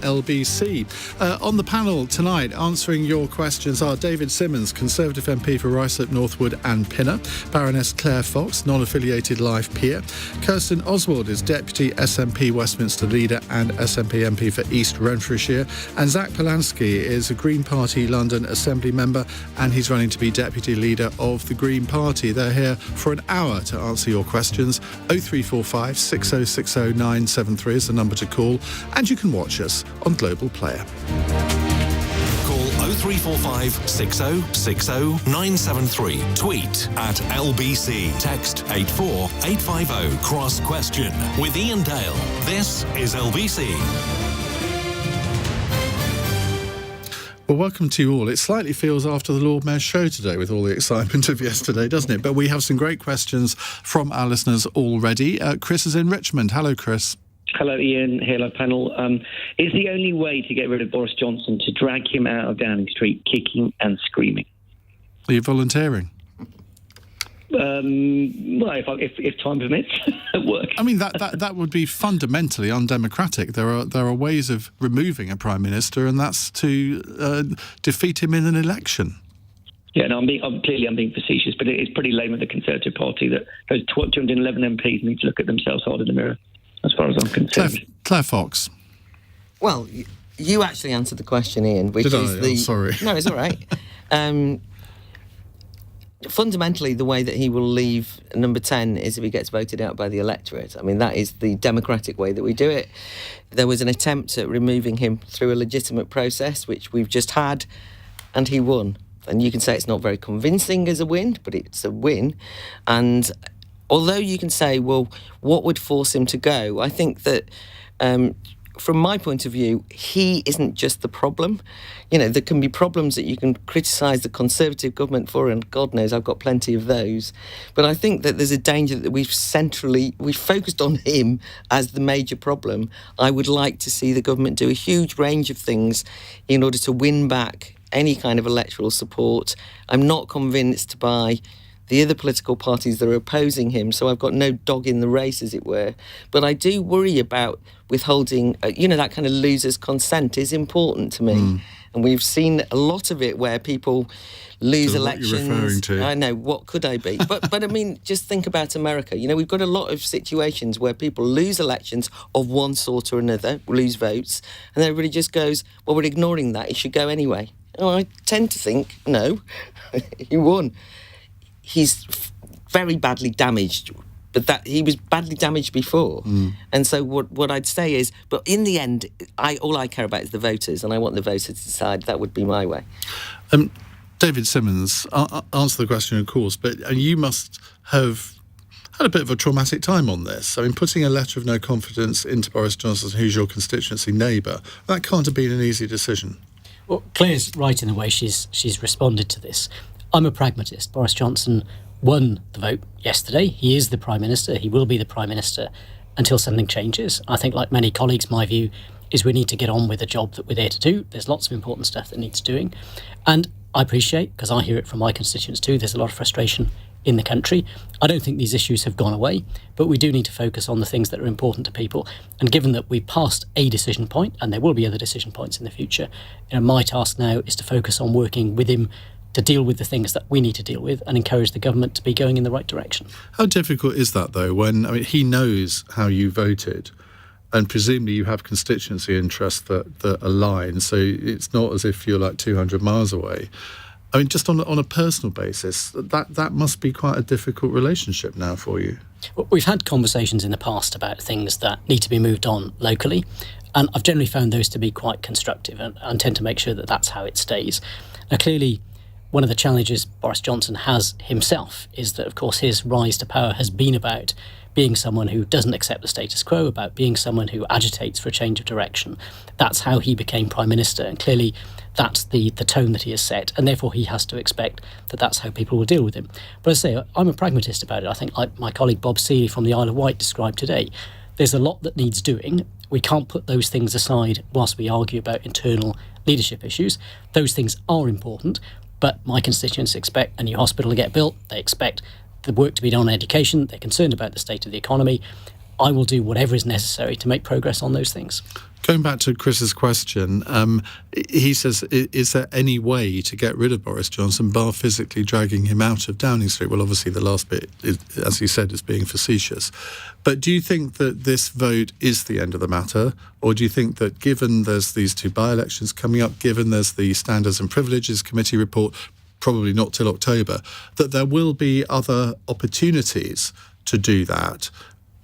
LBC. On the panel tonight, answering your questions are David Simmonds, Conservative MP for Ruislip, Northwood and Pinner; Baroness Claire Fox, non-affiliated life peer; Kirsten Oswald is Deputy SNP Westminster leader and SNP MP for East Renfrewshire; and Zack Polanski is a Green Party London Assembly member, and he's running to be Deputy Leader of the Green Party. They're here for an hour to answer your questions. 0345 6060 973 is the number to call, and you can watch us on Global Player. Call 0345 6060 973. Tweet at LBC. Text 84850. Cross question with Iain Dale. This is LBC. Well, welcome to you all. It slightly feels after the Lord Mayor's show today with all the excitement of yesterday, doesn't it? But we have some great questions from our listeners already. Chris is in Richmond. Hello, Chris. Hello, Iain. Hello, panel. Is the only way to get rid of Boris Johnson to drag him out of Downing Street kicking and screaming? Are you volunteering? Well, if time permits, at work. I mean, that would be fundamentally undemocratic. There are ways of removing a prime minister, and that's to defeat him in an election. Yeah, no, I'm being facetious, but it's pretty lame of the Conservative Party that those 211 MPs need to look at themselves hard in the mirror, as far as I'm concerned. Claire Fox. Well, you actually answered the question, Iain, which I'm sorry. No, it's all right. Fundamentally, the way that he will leave number 10 is if he gets voted out by the electorate. I mean, that is the democratic way that we do it. There was an attempt at removing him through a legitimate process, which we've just had, and he won. And you can say it's not very convincing as a win, but it's a win. And although you can say, well, what would force him to go? I think that from my point of view, he isn't just the problem. You know, there can be problems that you can criticise the Conservative government for, and God knows I've got plenty of those. But I think that there's a danger that we've focused on him as the major problem. I would like to see the government do a huge range of things in order to win back any kind of electoral support. I'm not convinced by the other political parties that are opposing him, so I've got no dog in the race, as it were. But I do worry about withholding, that kind of loser's consent is important to me. And we've seen a lot of it where people lose elections. What you're referring to. I know, what could I be? But I mean, just think about America. You know, we've got a lot of situations where people lose elections of one sort or another, lose votes, and everybody just goes, well, we're ignoring that, it should go anyway. And I tend to think, no, he won. He's very badly damaged, but that he was badly damaged before. And so what I'd say is, but in the end, all I care about is the voters, and I want the voters to decide. That would be my way. David Simmonds, answer the question, of course, but you must have had a bit of a traumatic time on this. I mean, putting a letter of no confidence into Boris Johnson, who's your constituency neighbour, that can't have been an easy decision. Well, Claire's right in the way she's responded to this. I'm a pragmatist. Boris Johnson won the vote yesterday. He is the Prime Minister. He will be the Prime Minister until something changes. I think, like many colleagues, my view is we need to get on with the job that we're there to do. There's lots of important stuff that needs doing. And I appreciate, because I hear it from my constituents too, there's a lot of frustration in the country. I don't think these issues have gone away, but we do need to focus on the things that are important to people. And given that we've passed a decision point, and there will be other decision points in the future, my task now is to focus on working with him to deal with the things that we need to deal with and encourage the government to be going in the right direction. How difficult is that, though, when he knows how you voted, and presumably you have constituency interests that align, so it's not as if you're like 200 miles away. I mean, just on a personal basis, that must be quite a difficult relationship now for you. Well, we've had conversations in the past about things that need to be moved on locally, and I've generally found those to be quite constructive and tend to make sure that that's how it stays. Now, clearly, one of the challenges Boris Johnson has himself is that, of course, his rise to power has been about being someone who doesn't accept the status quo, about being someone who agitates for a change of direction. That's how he became Prime Minister, and clearly that's the tone that he has set, and therefore he has to expect that that's how people will deal with him. But as I say, I'm a pragmatist about it. I think, like my colleague Bob Seeley from the Isle of Wight described today, there's a lot that needs doing. We can't put those things aside whilst we argue about internal leadership issues. Those things are important, but my constituents expect a new hospital to get built. They expect the work to be done on education. They're concerned about the state of the economy. I will do whatever is necessary to make progress on those things. Going back to Chris's question, he says, is there any way to get rid of Boris Johnson bar physically dragging him out of Downing Street? Well, obviously the last bit, as he said, is being facetious. But do you think that this vote is the end of the matter? Or do you think that given there's these 2 by-elections coming up, given there's the Standards and Privileges Committee report, probably not till October, that there will be other opportunities to do that?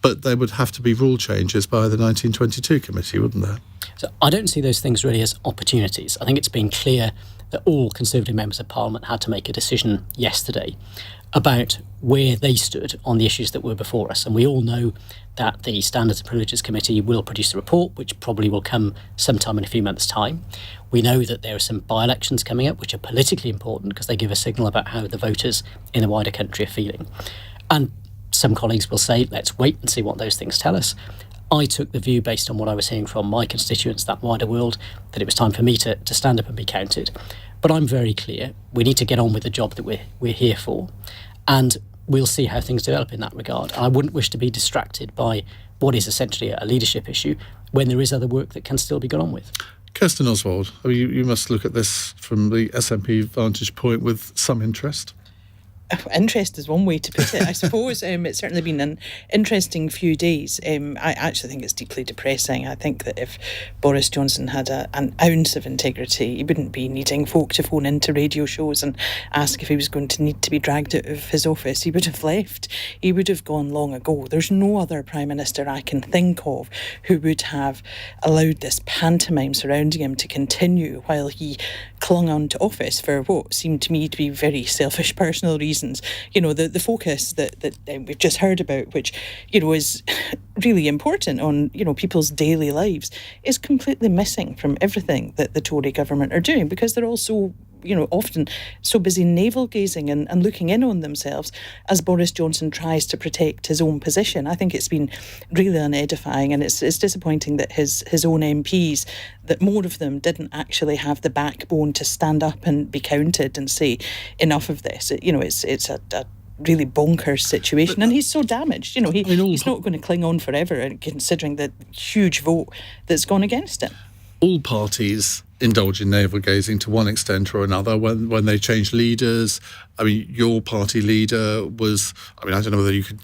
But there would have to be rule changes by the 1922 committee, wouldn't there? So I don't see those things really as opportunities. I think it's been clear that all Conservative members of Parliament had to make a decision yesterday about where they stood on the issues that were before us. And we all know that the Standards and Privileges Committee will produce a report, which probably will come sometime in a few months' time. We know that there are some by-elections coming up, which are politically important because they give a signal about how the voters in the wider country are feeling. And some colleagues will say, let's wait and see what those things tell us. I took the view, based on what I was hearing from my constituents, that wider world, that it was time for me to stand up and be counted. But I'm very clear, we need to get on with the job that we're here for. And we'll see how things develop in that regard. I wouldn't wish to be distracted by what is essentially a leadership issue when there is other work that can still be got on with. Kirsten Oswald, you must look at this from the SNP vantage point with some interest. Interest is one way to put it, I suppose. It's certainly been an interesting few days. I actually think it's deeply depressing. I think that if Boris Johnson had an ounce of integrity, he wouldn't be needing folk to phone into radio shows and ask if he was going to need to be dragged out of his office. He would have left. He would have gone long ago. There's no other Prime Minister I can think of who would have allowed this pantomime surrounding him to continue while he clung on to office for what seemed to me to be very selfish personal reasons. You know, the focus that we've just heard about, which, you know, is really important on, you know, people's daily lives, is completely missing from everything that the Tory government are doing, because they're all so, you know, often so busy navel-gazing and looking in on themselves as Boris Johnson tries to protect his own position. I think it's been really unedifying, and it's disappointing that his own MPs, that more of them didn't actually have the backbone to stand up and be counted and say enough of this. It's a really bonkers situation, and he's so damaged. You know, he's not going to cling on forever, considering the huge vote that's gone against him. All parties indulge in navel-gazing to one extent or another when they change leaders. I mean, your party leader was, I mean, I don't know whether you could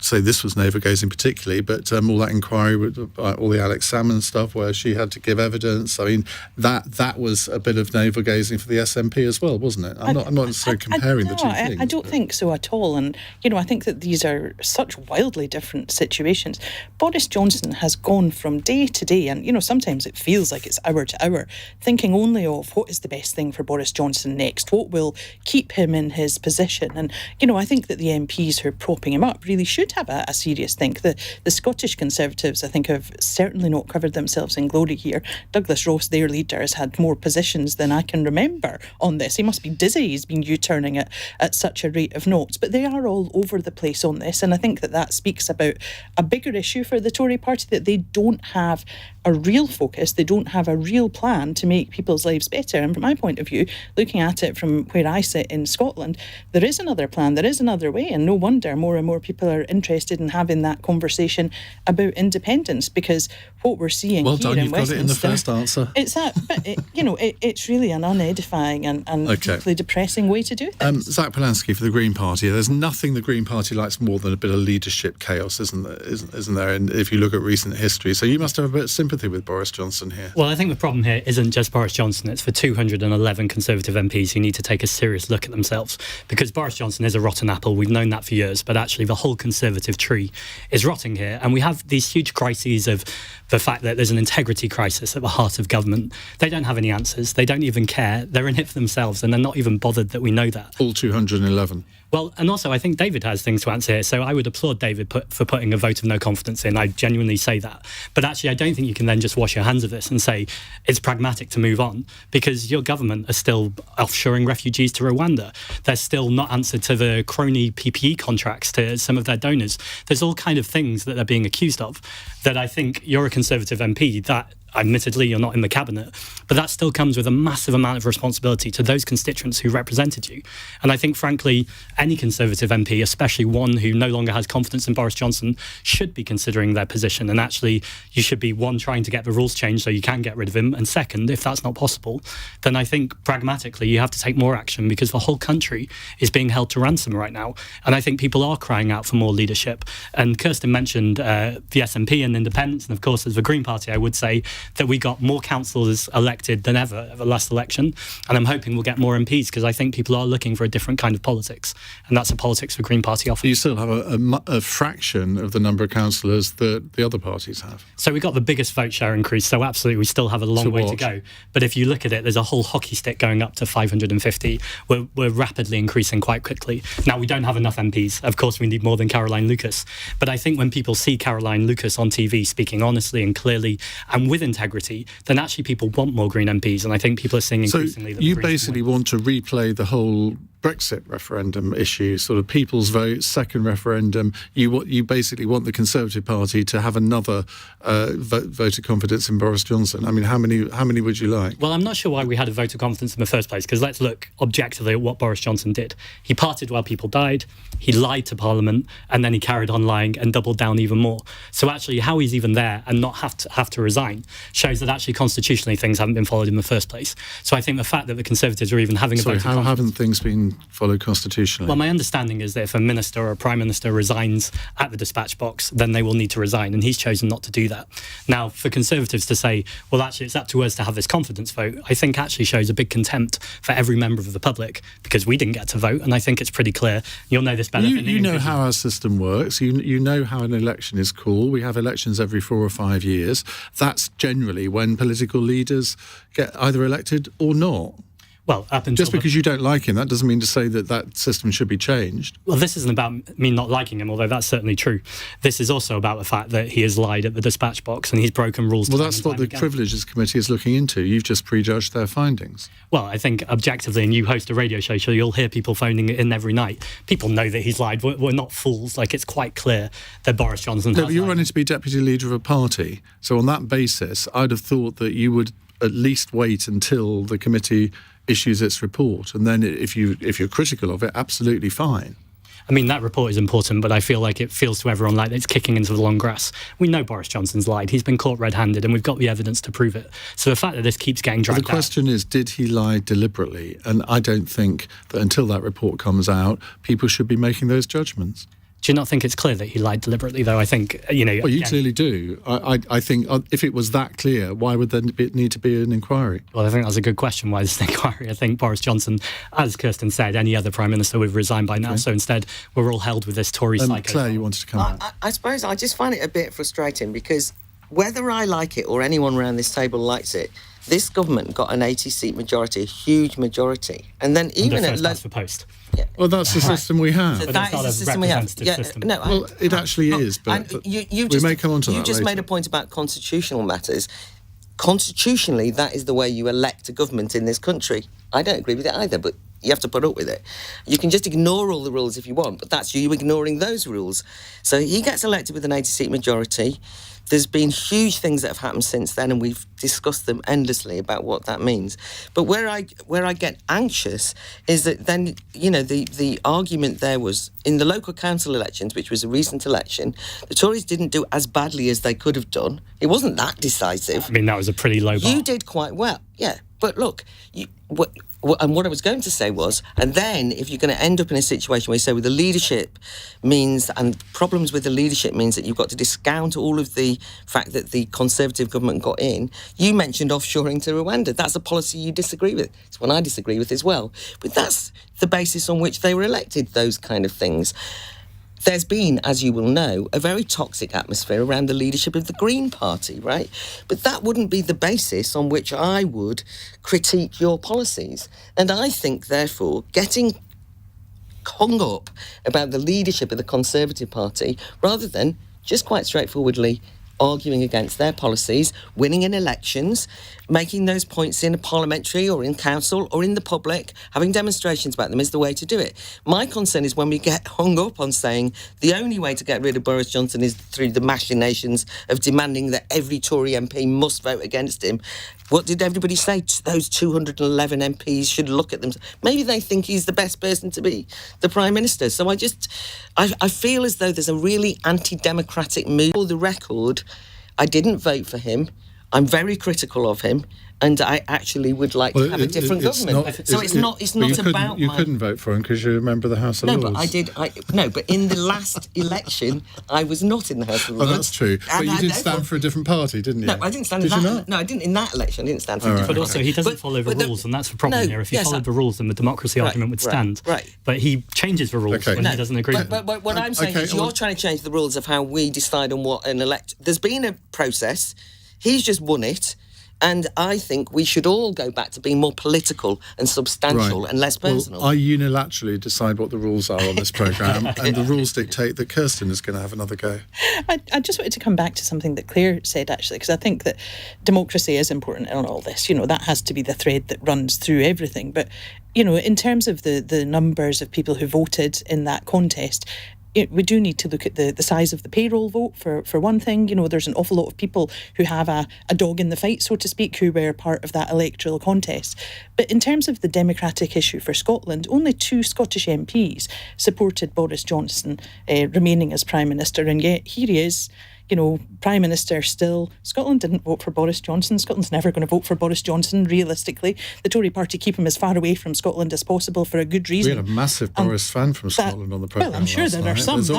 say this was navel-gazing particularly, but all that inquiry with all the Alex Salmond stuff where she had to give evidence, I mean, that was a bit of navel-gazing for the SNP as well, wasn't it? I'm not necessarily comparing the two things. I don't think so at all. And, you know, I think that these are such wildly different situations. Boris Johnson has gone from day to day, and, you know, sometimes it feels like it's hour to hour, thinking only of what is the best thing for Boris Johnson next, what will keep him in his position. And, you know, I think that the MPs who are propping him up really should have a serious think. The Scottish Conservatives, I think, have certainly not covered themselves in glory here. Douglas Ross, their leader, has had more positions than I can remember on this. He must be dizzy. He's been U-turning at such a rate of knots. But they are all over the place on this, and I think that speaks about a bigger issue for the Tory party, that they don't have a real focus, they don't have a real plan to make people's lives better. And from my point of view, looking at it from where I sit in Scotland, there is another plan, there is another way, and no wonder more and more people are interested in having that conversation about independence, because what we're seeing well here done, in you've Westminster... got it in the first answer. It's that, but it's really an unedifying and deeply depressing way to do things. Zack Polanski for the Green Party. There's nothing the Green Party likes more than a bit of leadership chaos, isn't there? And if you look at recent history, so you must have a bit of sympathy with Boris Johnson here. Well, I think the problem here isn't just Boris Johnson. It's for 211 Conservative MPs who need to take a serious look at themselves, because Boris Johnson is a rotten apple. We've known that for years, but actually the whole Conservative tree is rotting here. And we have these huge crises of the fact that there's an integrity crisis at the heart of government. They don't have any answers. They don't even care. They're in it for themselves, and they're not even bothered that we know that. All 211. Well, and also I think David has things to answer here, so I would applaud David for putting a vote of no confidence in. I genuinely say that. But actually, I don't think you can then just wash your hands of this and say it's pragmatic to move on, because your government are still offshoring refugees to Rwanda. They're still not answered to the crony PPE contracts to some of their donors. There's all kind of things that they're being accused of that I think you're a Conservative MP that Admittedly, you're not in the cabinet, but that still comes with a massive amount of responsibility to those constituents who represented you. And I think, frankly, any Conservative MP, especially one who no longer has confidence in Boris Johnson, should be considering their position. And actually, you should be, one, trying to get the rules changed so you can get rid of him. And second, if that's not possible, then I think pragmatically you have to take more action, because the whole country is being held to ransom right now. And I think people are crying out for more leadership. And Kirsten mentioned the SNP and independents. And of course, as the Green Party, I would say that we got more councillors elected than ever at the last election, and I'm hoping we'll get more MPs, because I think people are looking for a different kind of politics, and that's a politics the Green Party offers. You still have a fraction of the number of councillors that the other parties have. So we got the biggest vote share increase, so absolutely we still have a long way to go. But if you look at it, there's a whole hockey stick going up to 550. We're rapidly increasing quite quickly. Now, we don't have enough MPs. Of course, we need more than Caroline Lucas. But I think when people see Caroline Lucas on TV speaking honestly and clearly and with integrity, then actually people want more Green MPs, and I think people are seeing increasingly that. So you basically want to replay the whole Brexit referendum issue, sort of people's vote, second referendum. You basically want the Conservative Party to have another vote of confidence in Boris Johnson. I mean, how many would you like? Well, I'm not sure why we had a vote of confidence in the first place, because let's look objectively at what Boris Johnson did. He parted while people died, he lied to Parliament, and then he carried on lying and doubled down even more. So actually, how he's even there and not have to resign shows that actually constitutionally things haven't been followed in the first place. So I think the fact that the Conservatives are even having a vote of confidence... how haven't things been followed constitutionally? Well, my understanding is that if a minister or a prime minister resigns at the dispatch box, then they will need to resign, and he's chosen not to do that. Now, for Conservatives to say, well, actually, it's up to us to have this confidence vote, I think actually shows a big contempt for every member of the public, because we didn't get to vote, and I think it's pretty clear. You'll know this better than you know how our system works. You know how an election is called. We have elections every 4 or 5 years. That's generally when political leaders get either elected or not. Well, up until just because you don't like him, that doesn't mean to say that system should be changed. Well, this isn't about me not liking him, although that's certainly true. This is also about the fact that he has lied at the dispatch box and he's broken rules. Well, that's what the Privileges Committee is looking into. You've just prejudged their findings. Well, I think objectively, and you host a radio show, so you'll hear people phoning in every night. People know that he's lied. We're not fools. Like, it's quite clear that Boris Johnson has but you're lied. running to be deputy leader of a party. So on that basis, I'd have thought that you would at least wait until the committee issues its report, and then if you're critical of it, absolutely fine. I mean, that report is important, but I feel like it feels to everyone like it's kicking into the long grass. We know Boris Johnson's lied. He's been caught red-handed, and we've got the evidence to prove it. So the fact that this keeps getting dragged out... The question is, did he lie deliberately? And I don't think that until that report comes out, people should be making those judgments. Do you not think it's clear that he lied deliberately, though? I think, Well, you clearly do. I think if it was that clear, why would there need to be an inquiry? Well, I think that's a good question, why there's an inquiry. I think Boris Johnson, as Kirsten said, any other Prime Minister would have resigned by now. Okay. So instead, we're all held with this Tory psycho. Claire, you wanted to come in. I suppose I just find it a bit frustrating, because whether I like it or anyone around this table likes it, this government got an 80-seat majority, a huge majority. And then even at... First the post. Yeah. Well, that's the system we have. But that is the system we have. System. No, well, it actually is, but we may come on to that You just later. made a point about constitutional matters. Constitutionally, that is the way you elect a government in this country. I don't agree with it either, but you have to put up with it. You can just ignore all the rules if you want, but that's you ignoring those rules. So he gets elected with an 80-seat majority. There's been huge things that have happened since then, and we've discussed them endlessly about what that means. But where I get anxious is that then, you know, the argument there was in the local council elections, which was a recent election, the Tories didn't do as badly as they could have done. It wasn't that decisive. I mean, that was a pretty low bar. You did quite well, yeah. But look, and what I was going to say was, and then if you're going to end up in a situation where you say, well, the leadership means, and problems with the leadership means that you've got to discount all of the fact that the Conservative government got in. You mentioned offshoring to Rwanda. That's a policy you disagree with. It's one I disagree with as well. But that's the basis on which they were elected, those kind of things. There's been, as you will know, a very toxic atmosphere around the leadership of the Green Party, right? But that wouldn't be the basis on which I would critique your policies. And I think, therefore, getting hung up about the leadership of the Conservative Party, rather than just quite straightforwardly arguing against their policies, winning in elections, making those points in a parliamentary or in council or in the public, having demonstrations about them is the way to do it. My concern is when we get hung up on saying the only way to get rid of Boris Johnson is through the machinations of demanding that every Tory MP must vote against him. What did everybody say? Those 211 MPs should look at them. Maybe they think he's the best person to be the Prime Minister. So I feel as though there's a really anti-democratic move. For the record, I didn't vote for him. I'm very critical of him, and I actually would like to have a different government. It's not about. You couldn't vote for him because you're a member of the House of Lords. No, but I did. But in the last election, I was not in the House of Lords. Oh, that's true. But you did stand for a different party, didn't you? No, I didn't stand. Did in you that. not? No, I didn't in that election. I didn't stand for. But also, he doesn't follow the rules, and that's the problem here. If he followed the rules, then the democracy argument would stand. Right. But he changes the rules when he doesn't agree with them. But what I'm saying is, you're trying to change the rules of how we decide on what an elect. There's been a process. He's just won it. And I think we should all go back to being more political and substantial and less personal. Well, I unilaterally decide what the rules are on this programme, and the rules dictate that Kirsten is going to have another go. I just wanted to come back to something that Claire said, actually, because I think that democracy is important in all this. You know, that has to be the thread that runs through everything. But, you know, in terms of the numbers of people who voted in that contest, we do need to look at the size of the payroll vote for one thing. You know, there's an awful lot of people who have a dog in the fight, so to speak, who were part of that electoral contest. But in terms of the democratic issue for Scotland, only 2 Scottish MPs supported Boris Johnson remaining as Prime Minister, and yet here he is, you know, Prime Minister still. Scotland didn't vote for Boris Johnson. Scotland's never going to vote for Boris Johnson, realistically. The Tory party keep him as far away from Scotland as possible for a good reason. We had a massive Boris fan from Scotland on the programme. Well, I'm sure there are some. There's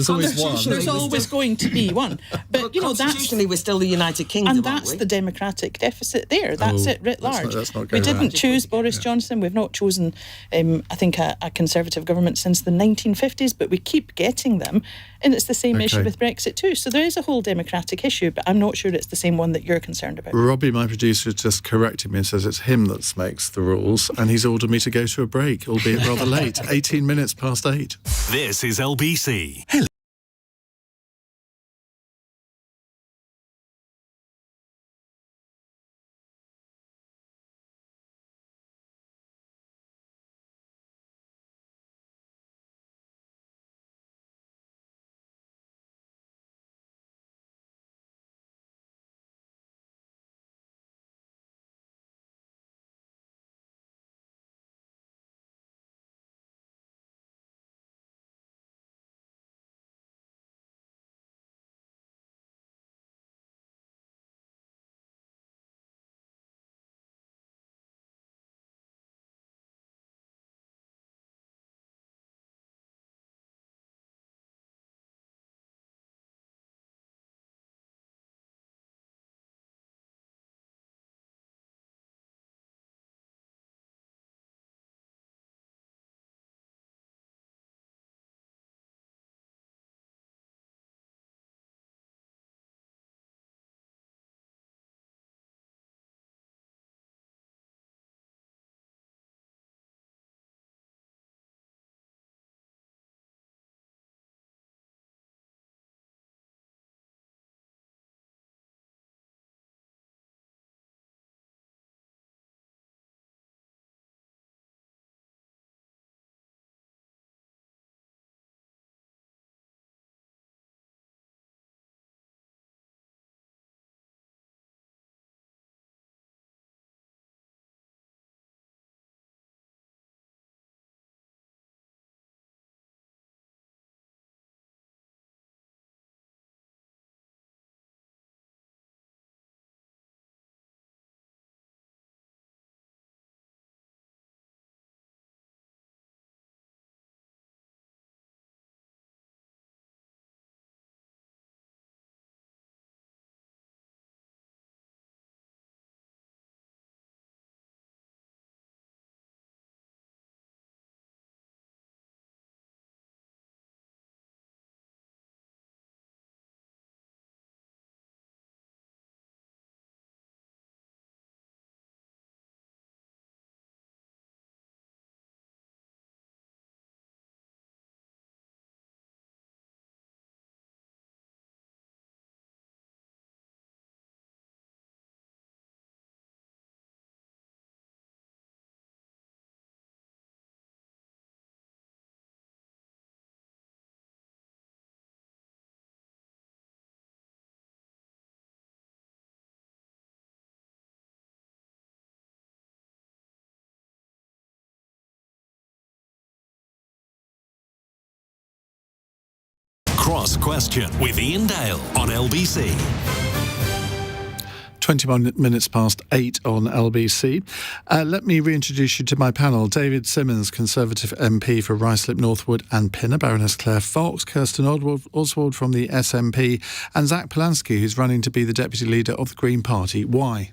always one. There's always going to be one. But, you know, constitutionally, we're still the United Kingdom, and that's the democratic deficit there. That's it writ large. Let's not go we there. didn't choose Boris Johnson. We've not chosen, I think, a Conservative government since the 1950s, but we keep getting them. And it's the same issue with Brexit too. So there is a whole democratic issue, but I'm not sure it's the same one that you're concerned about. Robbie, my producer, just corrected me and says it's him that makes the rules, and he's ordered me to go to a break, albeit rather late, 18 minutes past 8. This is LBC. Hello. Cross Question with Iain Dale on LBC. 21 minutes past 8 on LBC. Let me reintroduce you to my panel. David Simmonds, Conservative MP for Ruislip, Northwood and Pinner, Baroness Claire Fox, Kirsten Oswald from the SNP, and Zack Polanski, who's running to be the Deputy Leader of the Green Party. Why?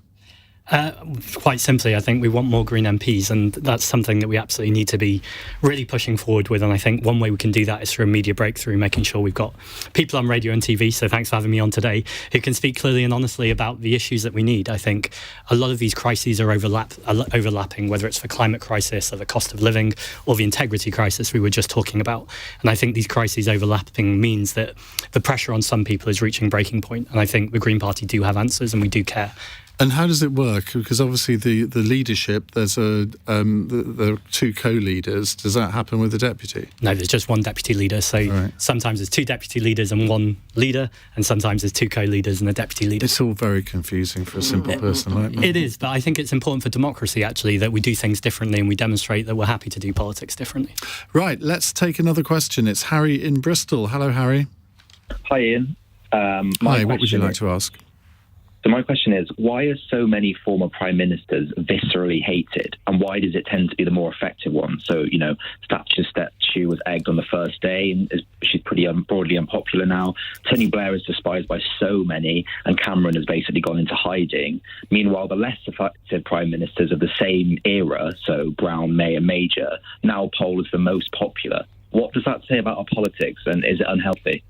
Quite simply, I think we want more Green MPs, and that's something that we absolutely need to be really pushing forward with. And I think one way we can do that is through a media breakthrough, making sure we've got people on radio and TV, so thanks for having me on today, who can speak clearly and honestly about the issues that we need. I think a lot of these crises are overlapping, whether it's the climate crisis or the cost of living or the integrity crisis we were just talking about. And I think these crises overlapping means that the pressure on some people is reaching breaking point. And I think the Green Party do have answers, and we do care. And how does it work? Because obviously the leadership, there's there are two co-leaders. Does that happen with the deputy? No, there's just one deputy leader. So Sometimes there's two deputy leaders and one leader, and sometimes there's two co-leaders and a deputy leader. It's all very confusing for a simple person like me. It is, but I think it's important for democracy, actually, that we do things differently and we demonstrate that we're happy to do politics differently. Right, let's take another question. It's Harry in Bristol. Hello, Harry. Hi, Ian. Hi, what would you like to ask? So my question is, why are so many former prime ministers viscerally hated, and why does it tend to be the more effective one? So, Thatcher's statue was egged on the first day, and she's pretty broadly unpopular now. Tony Blair is despised by so many, and Cameron has basically gone into hiding. Meanwhile, the less effective prime ministers of the same era, so Brown, May and Major, now poll as the most popular. What does that say about our politics, and is it unhealthy?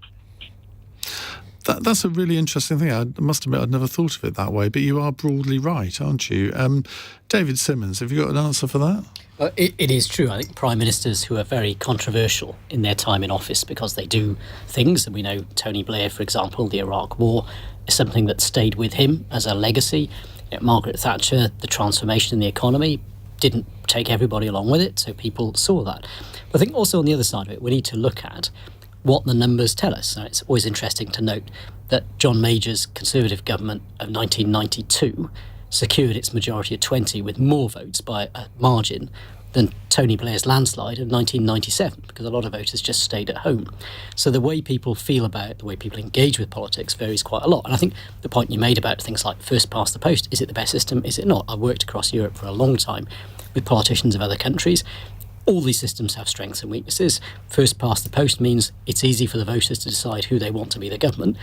That's a really interesting thing. I must admit I'd never thought of it that way, but you are broadly right, aren't you? David Simmonds, have you got an answer for that? It is true. I think prime ministers who are very controversial in their time in office because they do things, and we know Tony Blair, for example, the Iraq War is something that stayed with him as a legacy. Margaret Thatcher, the transformation in the economy, didn't take everybody along with it, so people saw that. But I think also on the other side of it, we need to look at what the numbers tell us. It's always interesting to note that John Major's Conservative government of 1992 secured its majority of 20 with more votes by a margin than Tony Blair's landslide of 1997, because a lot of voters just stayed at home. So the way people feel about it, the way people engage with politics varies quite a lot. And I think the point you made about things like first past the post, is it the best system, is it not? I've worked across Europe for a long time with politicians of other countries. All these systems have strengths and weaknesses. First past the post means it's easy for the voters to decide who they want to be the government.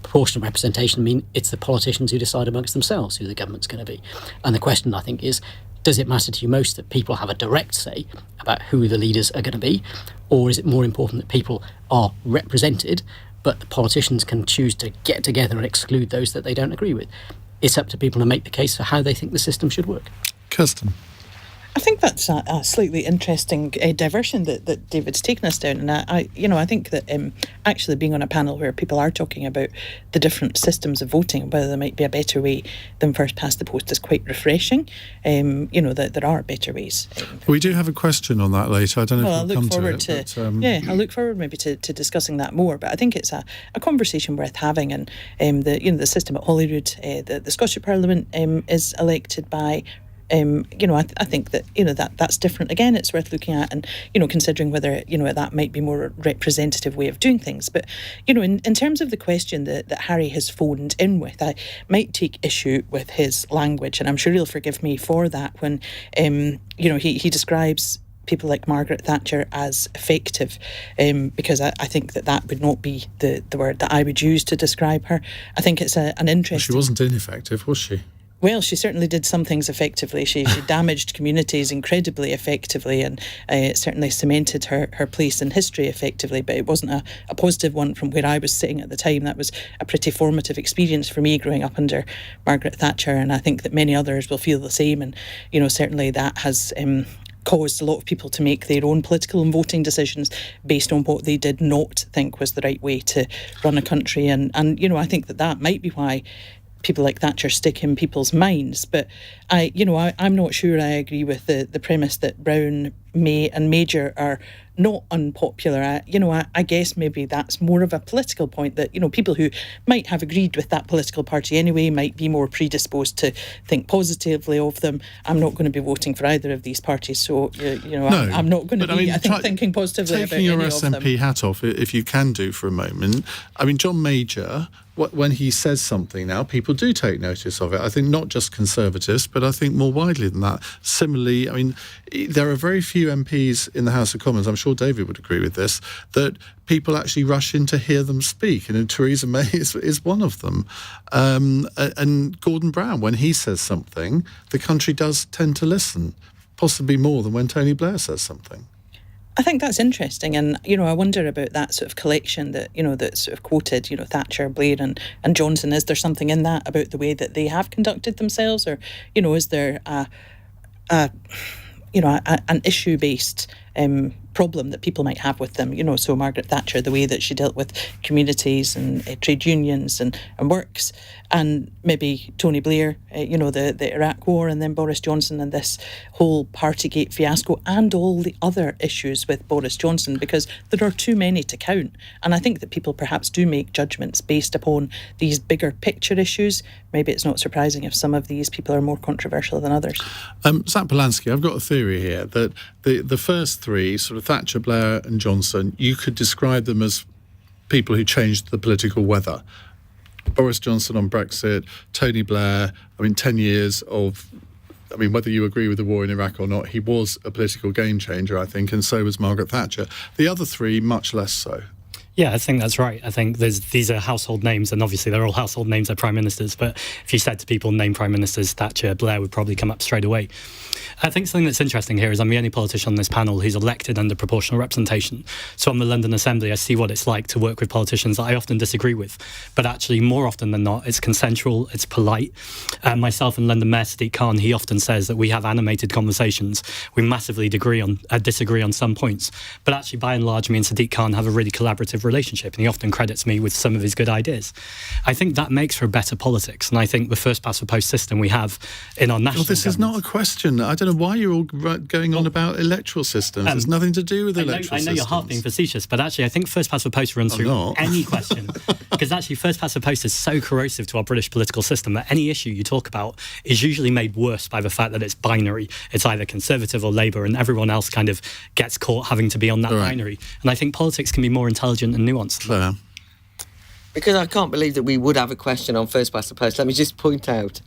Proportional representation means it's the politicians who decide amongst themselves who the government's going to be. And the question, I think, is, does it matter to you most that people have a direct say about who the leaders are going to be? Or is it more important that people are represented, but the politicians can choose to get together and exclude those that they don't agree with? It's up to people to make the case for how they think the system should work. Kirsten. I think that's a slightly interesting diversion that David's taken us down, and I think that actually being on a panel where people are talking about the different systems of voting and whether there might be a better way than first past the post is quite refreshing. That there are better ways. We do have a question on that later. I don't know if we'll come to it. I look forward maybe to discussing that more. But I think it's a conversation worth having, and the system at Holyrood, the Scottish Parliament is elected by. I think that that's different. Again, it's worth looking at and, considering whether, that might be more representative way of doing things. But, in terms of the question that Harry has phoned in with, I might take issue with his language, and I'm sure he'll forgive me for that when, he describes people like Margaret Thatcher as effective, because I think that would not be the word that I would use to describe her. I think it's an interesting... Well, she wasn't ineffective, was she? Well, she certainly did some things effectively. She damaged communities incredibly effectively, and certainly cemented her place in history effectively, but it wasn't a positive one from where I was sitting at the time. That was a pretty formative experience for me growing up under Margaret Thatcher, and I think that many others will feel the same, and certainly that has caused a lot of people to make their own political and voting decisions based on what they did not think was the right way to run a country, and I think that might be why people like Thatcher stick in people's minds. But I'm not sure I agree with the premise that Brown, May and Major are not unpopular. I guess maybe that's more of a political point that, people who might have agreed with that political party anyway might be more predisposed to think positively of them. I'm not going to be voting for either of these parties, so, I'm not going to be, thinking positively about any of them. Taking your SNP hat off, if you can do for a moment, John Major, when he says something now, people do take notice of it. I think not just Conservatives, but I think more widely than that. Similarly, there are very few MPs in the House of Commons, I'm sure David would agree with this, that people actually rush in to hear them speak. And Theresa May is one of them. And Gordon Brown, when he says something, the country does tend to listen, possibly more than when Tony Blair says something. I think that's interesting, and I wonder about that sort of collection that that's sort of quoted, Thatcher, Blair, and Johnson. Is there something in that about the way that they have conducted themselves, or is there an issue-based problem that people might have with them? So Margaret Thatcher, the way that she dealt with communities and trade unions and works, and maybe Tony Blair, the Iraq War, and then Boris Johnson and this whole Partygate fiasco and all the other issues with Boris Johnson, because there are too many to count. And I think that people perhaps do make judgments based upon these bigger picture issues. Maybe it's not surprising if some of these people are more controversial than others. Zack Polanski, I've got a theory here that the first three, sort of Thatcher, Blair and Johnson, you could describe them as people who changed the political weather. Boris Johnson on Brexit, Tony Blair, 10 years of, whether you agree with the war in Iraq or not, he was a political game changer, I think, and so was Margaret Thatcher. The other three, much less so. Yeah, I think that's right. I think these are household names, and obviously they're all household names of prime ministers, but if you said to people, name prime ministers, Thatcher, Blair would probably come up straight away. I think something that's interesting here is I'm the only politician on this panel who's elected under proportional representation. So on the London Assembly, I see what it's like to work with politicians that I often disagree with. But actually, more often than not, it's consensual, it's polite. Myself and London Mayor Sadiq Khan, he often says that we have animated conversations. We massively disagree on some points. But actually, by and large, me and Sadiq Khan have a really collaborative relationship, and he often credits me with some of his good ideas. I think that makes for better politics, and I think the first past the post system we have in our national this is not a question. I don't know why you're all going on about electoral systems. There's nothing to do with electoral systems. I know you're half being facetious, but actually I think first past the post runs through any question, because actually first past the post is so corrosive to our British political system that any issue you talk about is usually made worse by the fact that it's binary. It's either Conservative or Labour, and everyone else kind of gets caught having to be on that binary. And I think politics can be more intelligent and nuanced. Claire. Because I can't believe that we would have a question on first past the post. Let me just point out,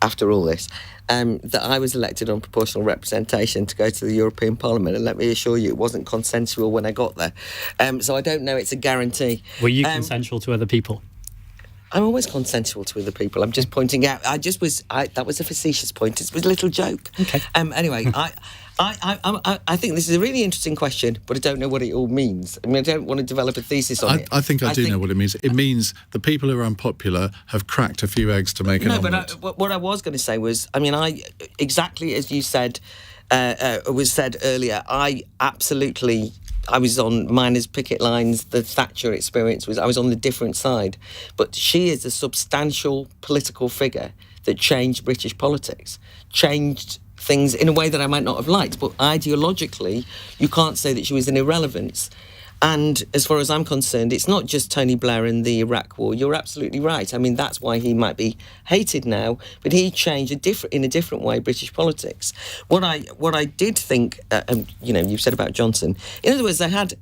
after all this, that I was elected on proportional representation to go to the European Parliament, and let me assure you it wasn't consensual when I got there. So I don't know it's a guarantee. Were you consensual to other people? I'm always consensual to other people. I'm just pointing out. That was a facetious point. It was a little joke. Okay. Anyway, I think this is a really interesting question, but I don't know what it all means. I don't want to develop a thesis on it. I think I do know what it means. It means the people who are unpopular have cracked a few eggs to make an omelette. But what I was going to say was, exactly as you said, was said earlier, I was on miners' picket lines. The Thatcher experience I was on the different side. But she is a substantial political figure that changed British politics, changed things in a way that I might not have liked. But ideologically, you can't say that she was an irrelevance. And as far as I'm concerned, it's not just Tony Blair and the Iraq War. You're absolutely right. That's why he might be hated now, but he changed in a different way British politics. What I did think, you've said about Johnson, in other words, they had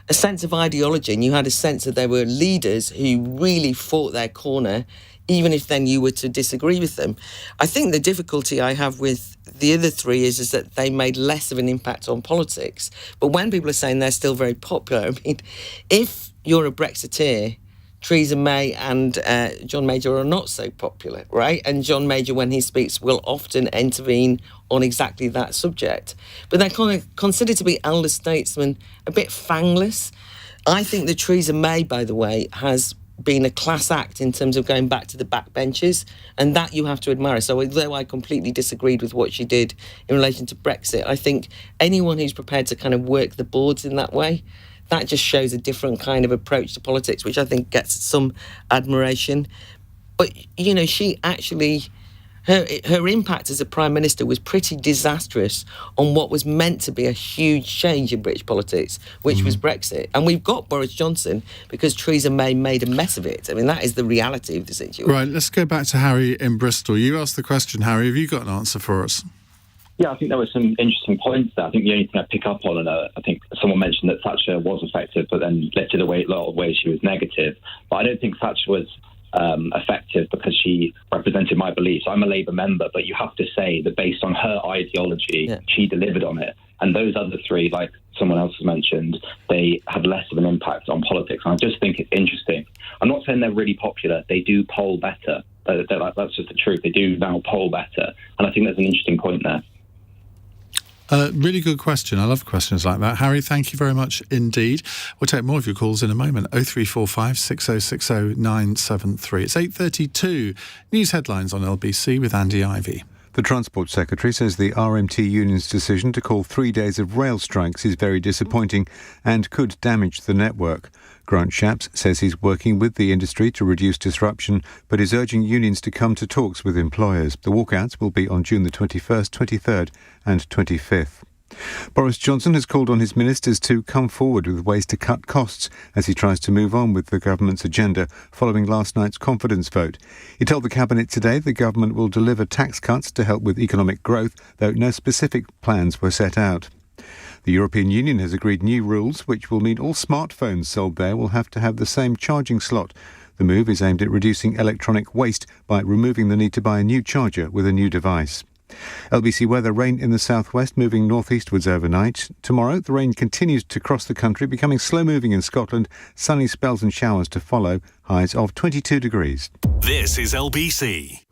a sense of ideology, and you had a sense that there were leaders who really fought their corner, even if then you were to disagree with them. I think the difficulty I have with the other three is that they made less of an impact on politics. But when people are saying they're still very popular, if you're a Brexiteer, Theresa May and John Major are not so popular, right? And John Major, when he speaks, will often intervene on exactly that subject. But they're kind of considered to be elder statesmen, a bit fangless. I think that Theresa May, by the way, has been a class act in terms of going back to the backbenches, and that you have to admire. So although I completely disagreed with what she did in relation to Brexit, I think anyone who's prepared to kind of work the boards in that way, that just shows a different kind of approach to politics, which I think gets some admiration. But, she actually her impact as a Prime Minister was pretty disastrous on what was meant to be a huge change in British politics, which was Brexit. And we've got Boris Johnson because Theresa May made a mess of it. I mean, that is the reality of the situation. Right, let's go back to Harry in Bristol. You asked the question, Harry. Have you got an answer for us? Yeah, I think there were some interesting points there. I think the only thing I pick up on, and I think someone mentioned that Thatcher was effective, but then lifted away a lot of ways she was negative. But I don't think Thatcher was effective because she represented my beliefs. I'm a Labour member, but you have to say that based on her ideology, she delivered on it. And those other three, like someone else has mentioned, they had less of an impact on politics. And I just think it's interesting. I'm not saying they're really popular. They do poll better. That's just the truth. They do now poll better. And I think there's an interesting point there. Really good question. I love questions like that. Harry, thank you very much indeed. We'll take more of your calls in a moment. 0345 6060 973. It's 8:32. News headlines on LBC with Andy Ivey. The Transport Secretary says the RMT union's decision to call 3 days of rail strikes is very disappointing and could damage the network. Grant Shapps says he's working with the industry to reduce disruption, but is urging unions to come to talks with employers. The walkouts will be on June the 21st, 23rd and 25th. Boris Johnson has called on his ministers to come forward with ways to cut costs as he tries to move on with the government's agenda following last night's confidence vote. He told the Cabinet today the government will deliver tax cuts to help with economic growth, though no specific plans were set out. The European Union has agreed new rules which will mean all smartphones sold there will have to have the same charging slot. The move is aimed at reducing electronic waste by removing the need to buy a new charger with a new device. LBC weather: rain in the southwest, moving northeastwards overnight. Tomorrow, the rain continues to cross the country, becoming slow-moving in Scotland. Sunny spells and showers to follow. Highs of 22 degrees. This is LBC.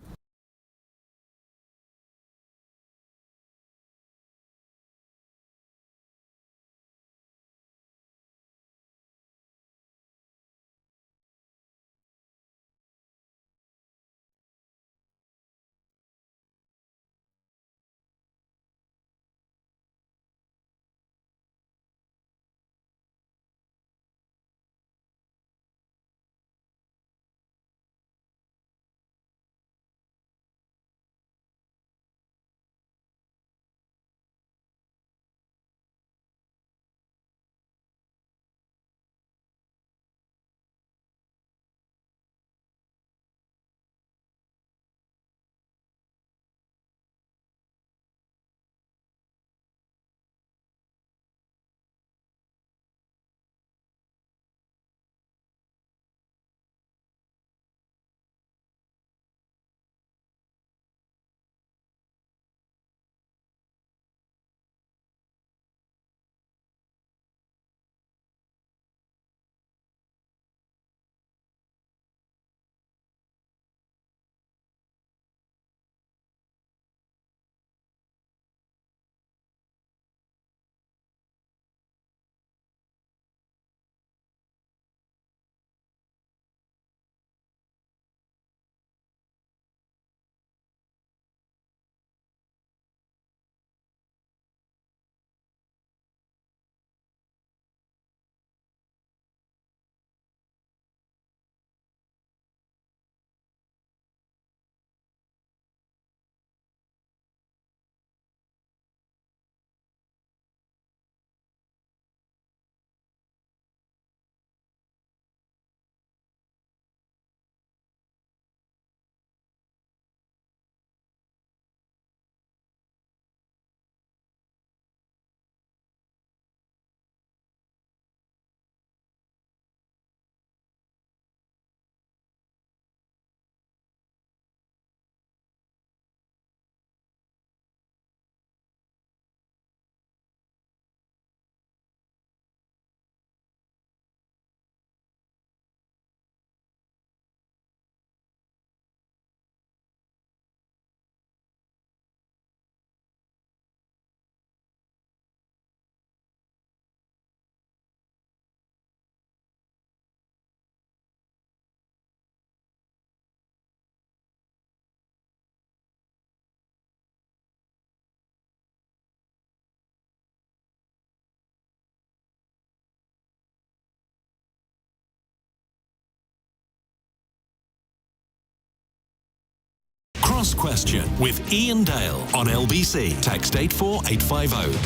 Ask Question with Iain Dale on LBC. Text 84850.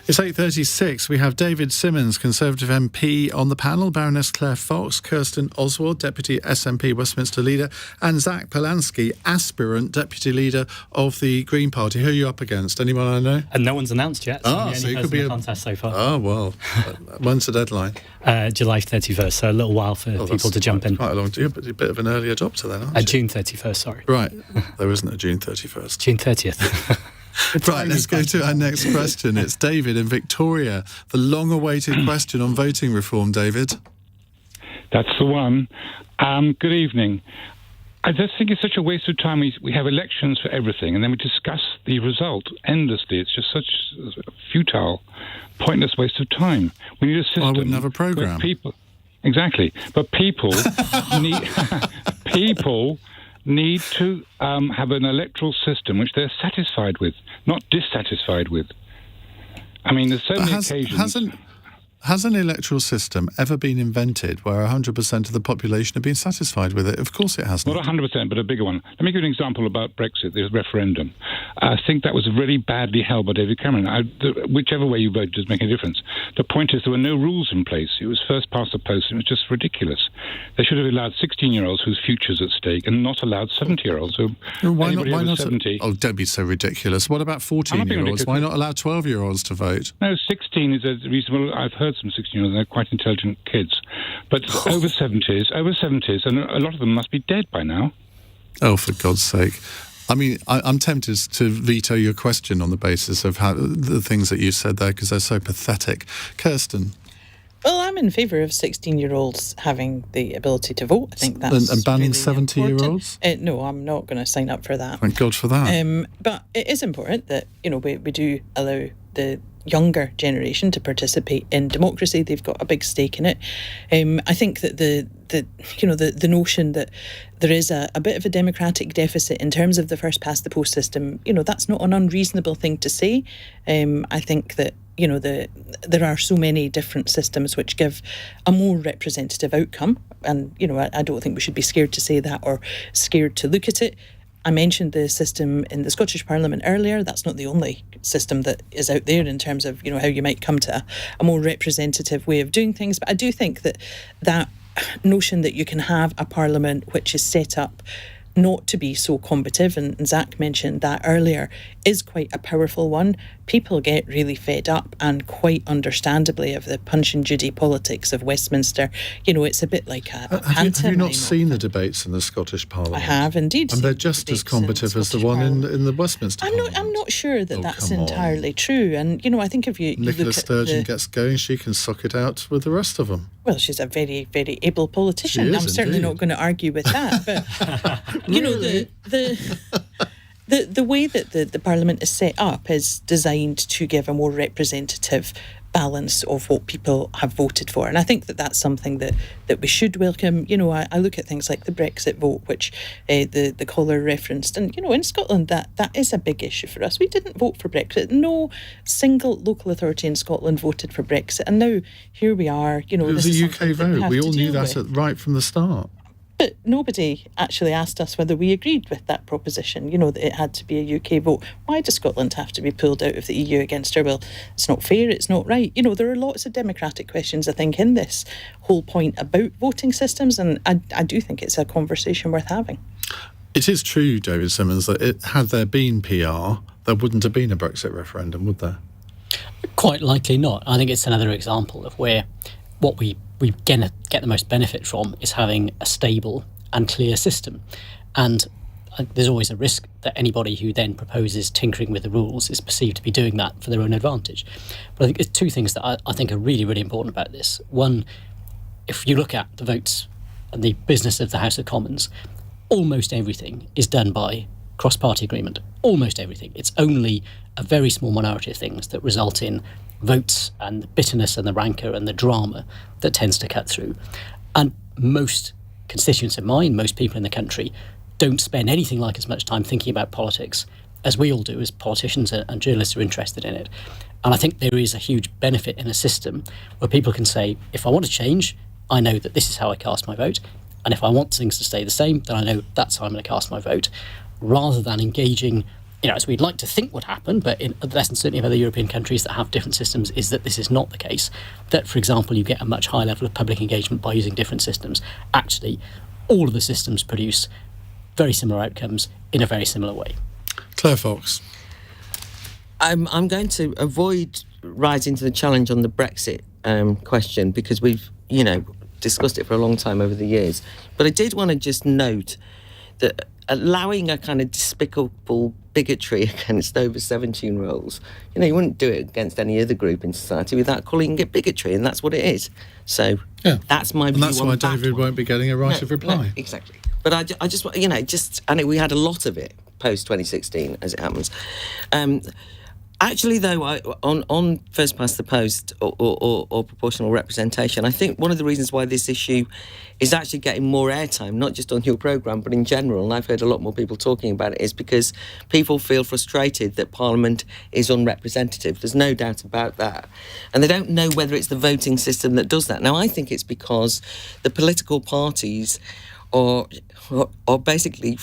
It's 8:36. We have David Simmonds, Conservative MP, on the panel, Baroness Claire Fox, Kirsten Oswald, Deputy SNP Westminster Leader, and Zack Polanski, aspirant Deputy Leader of the Green Party. Who are you up against? Anyone I know? And no one's announced yet. So you could be a contest so far. Oh, well. When's the deadline? July 31st, so a little while for people to jump in. Quite a long time, but a bit of an early adopter then, aren't you? June 31st, sorry. Right. There isn't a June 31st. June 30th. Right, let's go to our next question. It's David in Victoria. The long-awaited question on voting reform, David. That's the one. Good evening. I just think it's such a waste of time. We have elections for everything, and then we discuss the result endlessly. It's just such a futile, pointless waste of time. We need a system. I wouldn't have a programme. Exactly. But people need to have an electoral system which they're satisfied with, not dissatisfied with. I mean, there's so many occasions... Has an electoral system ever been invented where 100% of the population have been satisfied with it? Of course it hasn't. Not 100%, but a bigger one. Let me give you an example about Brexit, the referendum. I think that was really badly held by David Cameron. Whichever way you vote doesn't make any difference. The point is there were no rules in place. It was first past the post, and it was just ridiculous. They should have allowed 16-year-olds whose future's at stake and not allowed 70-year-olds. So why not? 70, oh, don't be so ridiculous. What about 14-year-olds? Why not allow 12-year-olds to vote? No, 16 is a reasonable... I've heard some 16-year-olds, and they're quite intelligent kids. But over 70s, and a lot of them must be dead by now. Oh, for God's sake. I mean, I'm tempted to veto your question on the basis of how the things that you said there, because they're so pathetic. Kirsten? Well, I'm in favour of 16-year-olds having the ability to vote. I think that's and banning really 70-year-olds? No, I'm not going to sign up for that. Thank God for that. But it is important that, we do allow the younger generation to participate in democracy. They've got a big stake in it. I think that the notion that there is a bit of a democratic deficit in terms of the first past the post system, that's not an unreasonable thing to say. I think that there are so many different systems which give a more representative outcome, and I don't think we should be scared to say that or scared to look at it. I mentioned the system in the Scottish Parliament earlier. That's not the only system that is out there in terms of how you might come to a more representative way of doing things. But I do think that notion that you can have a parliament which is set up not to be so combative, and Zack mentioned that earlier, is quite a powerful one. People get really fed up, and quite understandably, of the Punch and Judy politics of Westminster. It's a bit like a pantomime. Have you not seen the debates in the Scottish Parliament? I have indeed. And they're just as combative as the one in the Westminster Parliament. I'm not sure that that's entirely true. And, I think if you Nicola look Sturgeon gets going, she can suck it out with the rest of them. Well, she's a very, very able politician. She is, I'm certainly not going to argue with that. But, Really? the way that the Parliament is set up is designed to give a more representative balance of what people have voted for. And I think that's something that we should welcome. I look at things like the Brexit vote, which the caller referenced. And, in Scotland, that is a big issue for us. We didn't vote for Brexit. No single local authority in Scotland voted for Brexit. And now here we are. It was a UK vote. We all knew that right from the start. But nobody actually asked us whether we agreed with that proposition, that it had to be a UK vote. Why does Scotland have to be pulled out of the EU against her will? It's not fair, it's not right. There are lots of democratic questions, I think, in this whole point about voting systems, and I do think it's a conversation worth having. It is true, David Simmonds, that had there been PR, there wouldn't have been a Brexit referendum, would there? Quite likely not. I think it's another example of where what we get the most benefit from is having a stable and clear system. And there's always a risk that anybody who then proposes tinkering with the rules is perceived to be doing that for their own advantage. But I think there's two things that I think are really, really important about this. One, if you look at the votes and the business of the House of Commons, almost everything is done by cross-party agreement. Almost everything. It's only a very small minority of things that result in votes and the bitterness and the rancour and the drama that tends to cut through. And most constituents of mine, most people in the country, don't spend anything like as much time thinking about politics as we all do as politicians and journalists are interested in it. And I think there is a huge benefit in a system where people can say, if I want to change, I know that this is how I cast my vote. And if I want things to stay the same, then I know that's how I'm going to cast my vote, rather than engaging, as we'd like to think would happen, but in less than certainly of other European countries that have different systems, is that this is not the case. That, for example, you get a much higher level of public engagement by using different systems. Actually, all of the systems produce very similar outcomes in a very similar way. Claire Fox. I'm going to avoid rising to the challenge on the Brexit question, because we've, discussed it for a long time over the years. But I did want to just note that allowing a kind of despicable bigotry against over 17-year-olds, you wouldn't do it against any other group in society without calling it bigotry, and that's what it is. So that's my view on that. And that's why David won't be getting a right of reply. No, exactly. But I just, and we had a lot of it post-2016, as it happens. Actually, though, on first past the post or proportional representation, I think one of the reasons why this issue is actually getting more airtime, not just on your programme, but in general, and I've heard a lot more people talking about it, is because people feel frustrated that Parliament is unrepresentative. There's no doubt about that. And they don't know whether it's the voting system that does that. Now, I think it's because the political parties are basically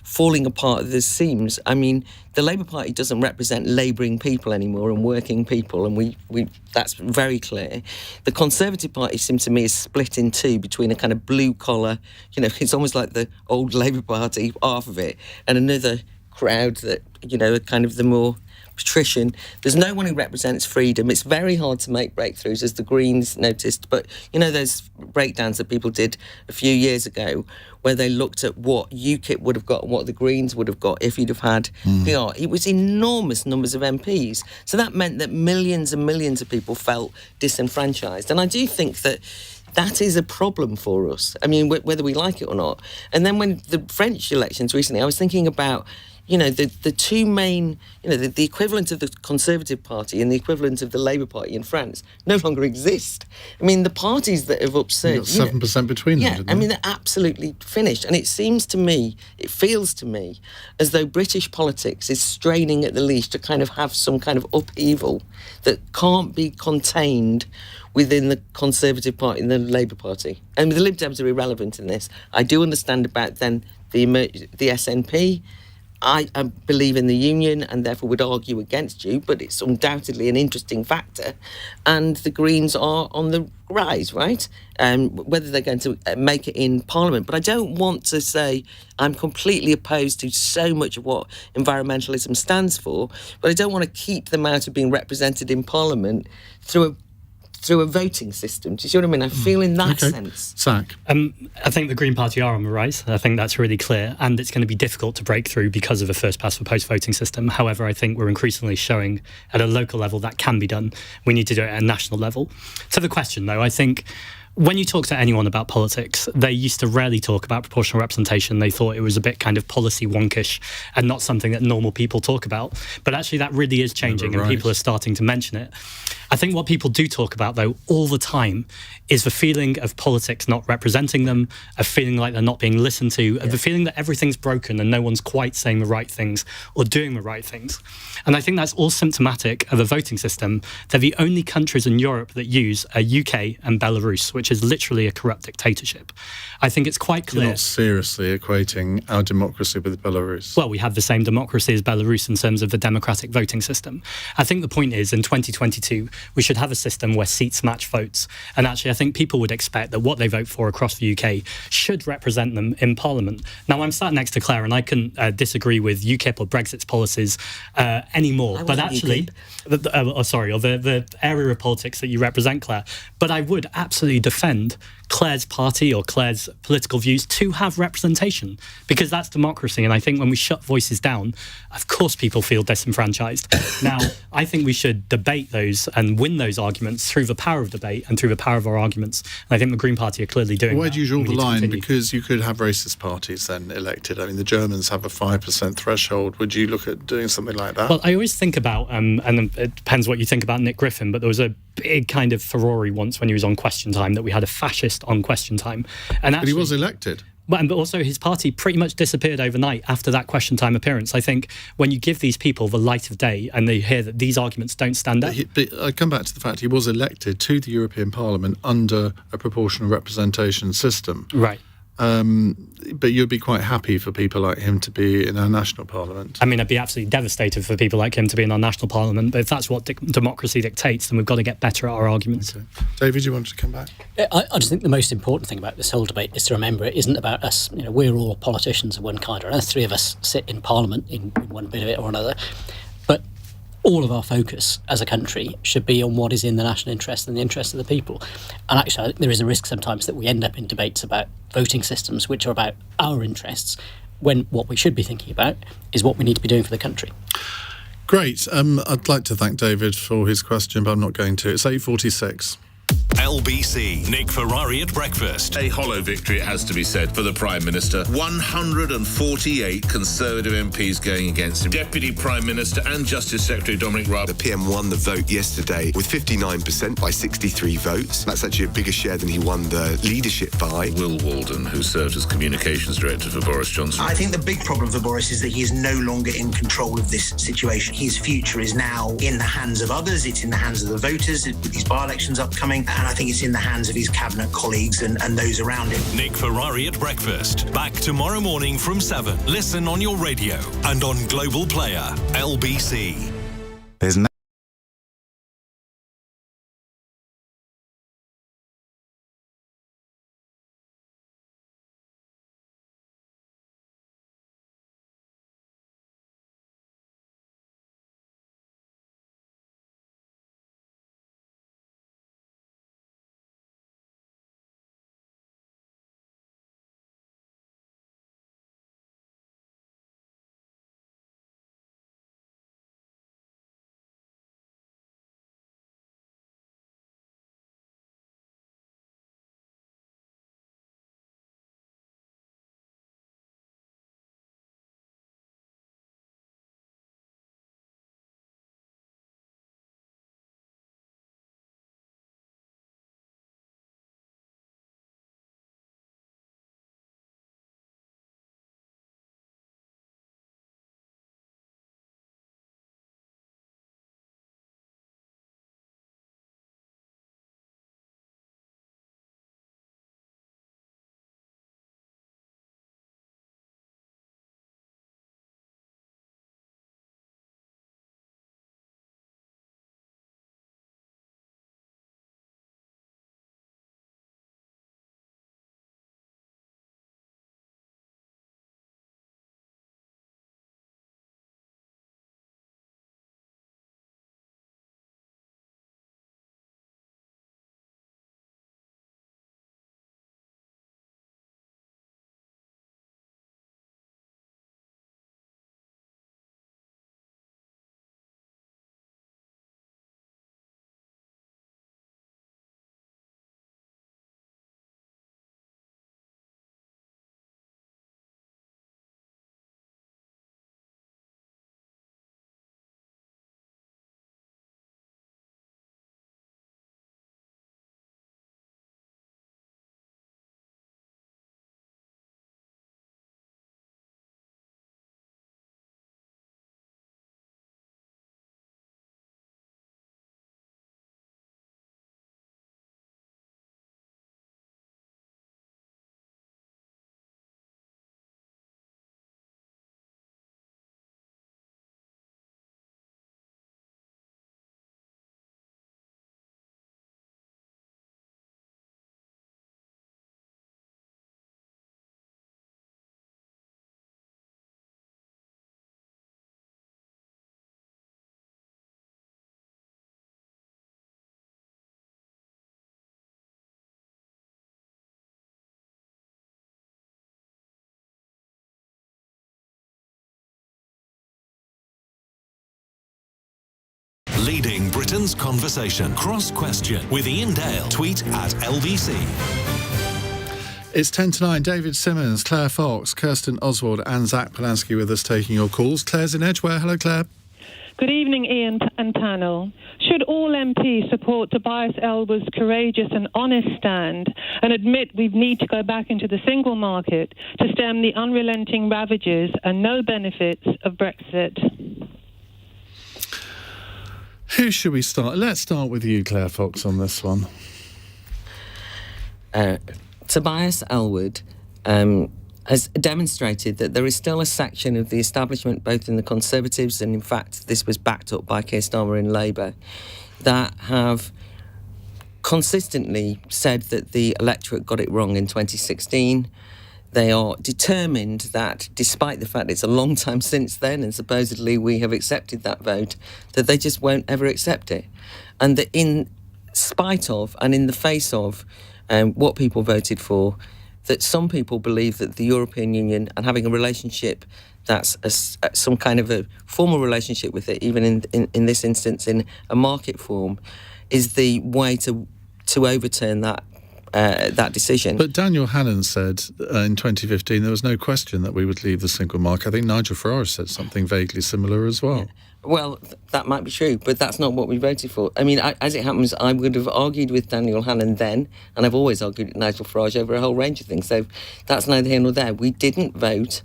falling apart at the seams. I mean, the Labour Party doesn't represent labouring people anymore and working people, and we that's very clear. The Conservative Party seems to me is split in two between a kind of blue collar, it's almost like the old Labour Party, half of it, and another crowd that, are kind of the more patrician. There's no one who represents freedom. It's very hard to make breakthroughs, as the Greens noticed. But, those breakdowns that people did a few years ago where they looked at what UKIP would have got and what the Greens would have got if you'd have had PR. It was enormous numbers of MPs. So that meant that millions and millions of people felt disenfranchised. And I do think that is a problem for us. I mean, whether we like it or not. And then when the French elections recently, I was thinking about the two main, the equivalent of the Conservative Party and the equivalent of the Labour Party in France no longer exist. I mean, the parties that have upsurged... 7% between them, didn't they? I mean, they're absolutely finished. And it feels to me, as though British politics is straining at the leash to kind of have some kind of upheaval that can't be contained within the Conservative Party and the Labour Party. And the Lib Dems are irrelevant in this. I do understand about then the SNP. I believe in the union and therefore would argue against you, but it's undoubtedly an interesting factor. And the Greens are on the rise, right? Whether they're going to make it in Parliament. But I don't want to say I'm completely opposed to so much of what environmentalism stands for, but I don't want to keep them out of being represented in Parliament through a voting system. Do you see what I mean? I feel in that sense. Zack? I think the Green Party are on the rise. I think that's really clear, and it's going to be difficult to break through because of a first past the post voting system. However, I think we're increasingly showing at a local level that can be done. We need to do it at a national level. To the question, though, I think when you talk to anyone about politics, they used to rarely talk about proportional representation. They thought it was a bit kind of policy wonkish and not something that normal people talk about. But actually that really is changing, and people are starting to mention it. I think what people do talk about, though, all the time is the feeling of politics not representing them, a feeling like they're not being listened to, the feeling that everything's broken and no one's quite saying the right things or doing the right things. And I think that's all symptomatic of a voting system. They're the only countries in Europe that use a UK and Belarus, which is literally a corrupt dictatorship. I think it's quite clear. You're not seriously equating our democracy with Belarus. Well, we have the same democracy as Belarus in terms of the democratic voting system. I think the point is, in 2022, we should have a system where seats match votes. And actually, I think people would expect that what they vote for across the UK should represent them in Parliament. Now, I'm sat next to Claire, and I can disagree with UKIP or Brexit's policies anymore. But actually, the area of politics that you represent, Claire. But I would absolutely defend Claire's party or Claire's political views to have representation, because that's democracy. And I think when we shut voices down, of course people feel disenfranchised. Now, I think we should debate those and win those arguments through the power of debate and through the power of our arguments. And I think the Green Party are clearly doing that. Where do you draw the line? Because you could have racist parties then elected. I mean, the Germans have a 5% threshold. Would you look at doing something like that? Well, I always think about, and it depends what you think about Nick Griffin, but there was a big kind of furore once when he was on Question Time that we had a fascist on Question Time. And actually, but he was elected. But also his party pretty much disappeared overnight after that Question Time appearance. I think when you give these people the light of day and they hear that these arguments don't stand up... But I come back to the fact he was elected to the European Parliament under a proportional representation system. Right. But you'd be quite happy for people like him to be in our national parliament. I mean, I'd be absolutely devastated for people like him to be in our national parliament, but if that's what democracy dictates, then we've got to get better at our arguments. Okay. David, you wanted to come back? I just think the most important thing about this whole debate is to remember it isn't about us. We're all politicians of one kind or another. 3 of us sit in parliament in one bit of it or another. But all of our focus as a country should be on what is in the national interest and the interest of the people. And actually, I think there is a risk sometimes that we end up in debates about voting systems which are about our interests, when what we should be thinking about is what we need to be doing for the country. Great. I'd like to thank David for his question, but I'm not going to. It's 8:46. LBC. Nick Ferrari at breakfast. A hollow victory, it has to be said, for the Prime Minister. 148 Conservative MPs going against him. Deputy Prime Minister and Justice Secretary Dominic Raab. The PM won the vote yesterday with 59% by 63 votes. That's actually a bigger share than he won the leadership by. Will Walden, who served as Communications Director for Boris Johnson. I think the big problem for Boris is that he is no longer in control of this situation. His future is now in the hands of others. It's in the hands of the voters with these by-elections upcoming. And I think it's in the hands of his cabinet colleagues and those around him. Nick Ferrari at breakfast. Back tomorrow morning from 7. Listen on your radio and on Global Player. LBC. There's no Leading Britain's conversation. Cross Question with Iain Dale. Tweet at LBC. It's 10 to 9. David Simmonds, Claire Fox, Kirsten Oswald and Zack Polanski with us taking your calls. Claire's in Edgware. Hello, Claire. Good evening, Iain and panel. Should all MPs support Tobias Ellwood's courageous and honest stand and admit we need to go back into the single market to stem the unrelenting ravages and no benefits of Brexit? Who should we start? Let's start with you, Claire Fox, on this one. Tobias Ellwood has demonstrated that there is still a section of the establishment, both in the Conservatives, and in fact this was backed up by Keir Starmer in Labour, that have consistently said that the electorate got it wrong in 2016. They are determined that, despite the fact it's a long time since then, and supposedly we have accepted that vote, that they just won't ever accept it. And that in spite of and in the face of what people voted for, that some people believe that the European Union and having a relationship that's some kind of a formal relationship with it, even in this instance in a market form, is the way to overturn that decision. But Daniel Hannan said in 2015 there was no question that we would leave the single market. I think Nigel Farage said something vaguely similar as well. Yeah. Well, that might be true, but that's not what we voted for. I mean, as it happens, I would have argued with Daniel Hannan then, and I've always argued with Nigel Farage over a whole range of things, so that's neither here nor there. We didn't vote